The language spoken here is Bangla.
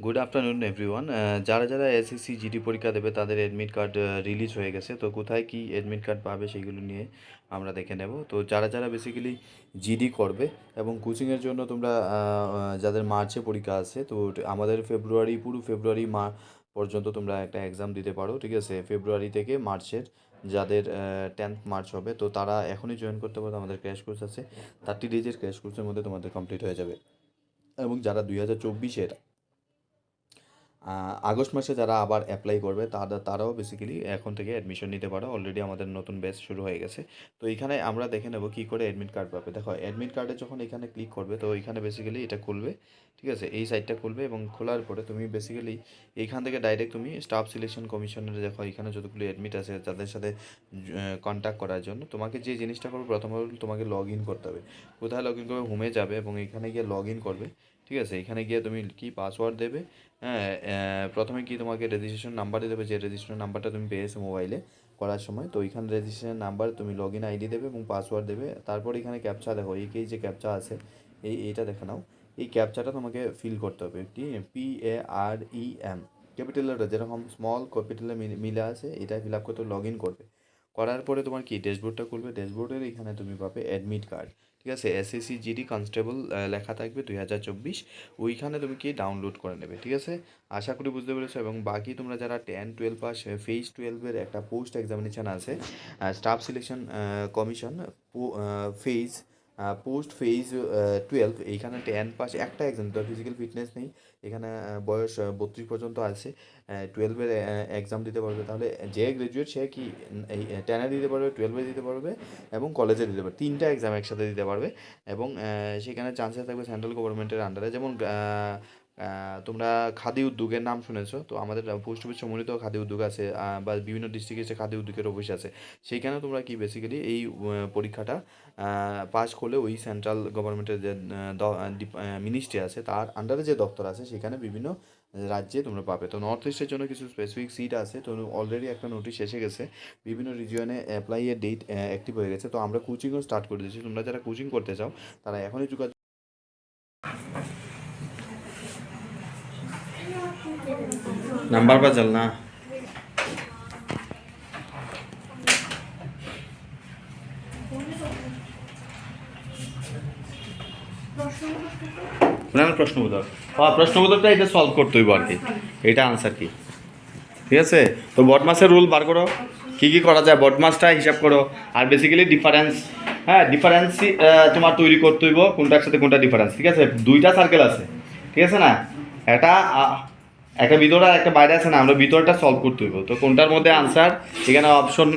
Good afternoon everyone. যারা যারা এসএসসি জিডি পরীক্ষা দেবে তাদের অ্যাডমিট কার্ড রিলিজ হয়ে গেছে। তো কোথায় কি অ্যাডমিট কার্ড পাবে সেইগুলো নিয়ে আমরা দেখে নেব। তো যারা যারা বেসিক্যালি জিডি করবে এবং কোচিংয়ের জন্য তোমরা যাদের মার্চে পরীক্ষা আছে, তো আমাদের পুরো ফেব্রুয়ারি পর্যন্ত তোমরা একটা এক্সাম দিতে পারো, ঠিক আছে। ফেব্রুয়ারি থেকে মার্চের যাদের 10th মার্চ হবে, তো তারা এখনই জয়েন করতে পারো। আমাদের ক্র্যাশ কোর্স আছে, 30 ডেজের ক্র্যাশ কোর্সের মধ্যে তোমাদের কমপ্লিট হয়ে যাবে। এবং যারা 2024-এর আগস্ট মাসে যারা আবার অ্যাপ্লাই করবে তারাও বেসিক্যালি এখন থেকে অ্যাডমিশন নিতে পারো। অলরেডি আমাদের নতুন ব্যাচ শুরু হয়ে গেছে। তো এখানে আমরা দেখে নেব কী করে অ্যাডমিট কার্ড পাবে। দেখো, অ্যাডমিট কার্ডে যখন এখানে ক্লিক করবে, তো এখানে বেসিক্যালি এটা খুলবে, ঠিক আছে। এই সাইটটা খুলবে এবং খোলার পরে তুমি বেসিক্যালি এইখান থেকে ডাইরেক্ট তুমি স্টাফ সিলেকশন কমিশনের, দেখো এখানে যতগুলো অ্যাডমিট আছে তাদের সাথে কন্ট্যাক্ট করার জন্য তোমাকে যে জিনিসটা করবে, প্রথমে তোমাকে লগ ইন করতে হবে। কোথায় লগ ইন করবে? হোমে যাবে এবং এখানে গিয়ে লগ ইন করবে, ঠিক আছে। এখানে গিয়ে তুমি কি পাসওয়ার্ড দেবে। হ্যাঁ, প্রথমে কি তোমাকে রেজিস্ট্রেশন নাম্বার দিতে হবে, যে রেজিস্ট্রেশন নাম্বারটা তুমি পেয়েছো মোবাইলে করার সময়। তো এখানে রেজিস্ট্রেশন নাম্বার, তুমি লগ ইন আইডি দেবে এবং পাসওয়ার্ড দেবে। তারপর এখানে ক্যাপচা, দেখো এই যে ক্যাপচা আছে, এইটা দেখে নাও। এই ক্যাপচাটা তোমাকে ফিল করতে হবে। PAREM ক্যাপিটাল লেটার, যেরকম স্মল ক্যাপিটালে মিলে আছে, এটা ফিল আপ করতে লগ ইন করবে। করার পরে তোমার কি ড্যাশবোর্ডটা খুলবে। ড্যাশবোর্ডের এখানে তুমি পাবে অ্যাডমিট কার্ড, ঠিক আছে। এসএসসি জিডি কনস্টেবল লেখা থাকবে 2024, ওইখানে তুমি কি ডাউনলোড করে নেবে, ঠিক আছে। আশা করি বুঝতে পেরেছো। এবং বাকি তোমরা যারা 10-12 পাস, ফেজ 12-এর একটা পোস্ট এক্সামিনেশান আছে, staff selection commission phase post phase 12, এইখানে 10 পাস একটা এক্সাম, তো ফিজিক্যাল ফিটনেস নেই এখানে। বয়স 32 পর্যন্ত আছে। 12-এর এক্সাম দিতে পারবে। তাহলে যে গ্রাজুয়েট সে কি এই 10-এ দিতে পারবে, 12-এ দিতে পারবে এবং কলেজে দিতে পারবে, তিনটা এক্সাম একসাথে দিতে পারবে। এবং সেখানে চান্সেস থাকবে সেন্ট্রাল গভর্নমেন্টের আন্ডারে। যেমন তোমরা খাদি উদ্যোগের নাম শুনেছো, তো আমাদের পোস্ট অফিস সম্মিলিত খাদি উদ্যোগ আছে, বা বিভিন্ন ডিস্ট্রিক্টে যে খাদি উদ্যোগের অফিস আছে, সেইখানে তোমরা কি বেসিক্যালি এই পরীক্ষাটা পাস করলে ওই সেন্ট্রাল গভর্নমেন্টের যে মিনিস্ট্রি আছে তার আন্ডারে যে দপ্তর আছে, সেখানে বিভিন্ন রাজ্যে তোমরা পাবে। তো নর্থ ইস্টের জন্য কিছু স্পেসিফিক সিট আছে, তো অলরেডি একটা নোটিশ এসে গেছে। বিভিন্ন রিজিয়নে অ্যাপ্লাইয়ের ডেট অ্যাক্টিভ হয়ে গেছে। তো আমরা কোচিংও স্টার্ট করে দিয়েছি। তোমরা যারা কোচিং করতে চাও তারা এখনই যোগাযোগ। নাম্বার পা চল না। প্রশ্নবোধক, হ্যাঁ প্রশ্নবোধকটা এটা সলভ করতে হইব আর কি, এটা আনসার কি, ঠিক আছে। তো বটমাসের রুল বার করো, কী কী করা যায় বটমাসটা হিসাব করো। আর বেসিক্যালি ডিফারেন্স, হ্যাঁ ডিফারেন্সই তোমার তৈরি করতে হইব, কোনটার সাথে কোনটা ডিফারেন্স, ঠিক আছে। দুইটা সার্কেল আছে, ঠিক আছে না, এটা একটা ভিতরে আর একটা বাইরে আছে না, আমরা ভিতরটা সলভ করতে হইব। তো কোনটার মধ্যে আনসার, এখানে অপশন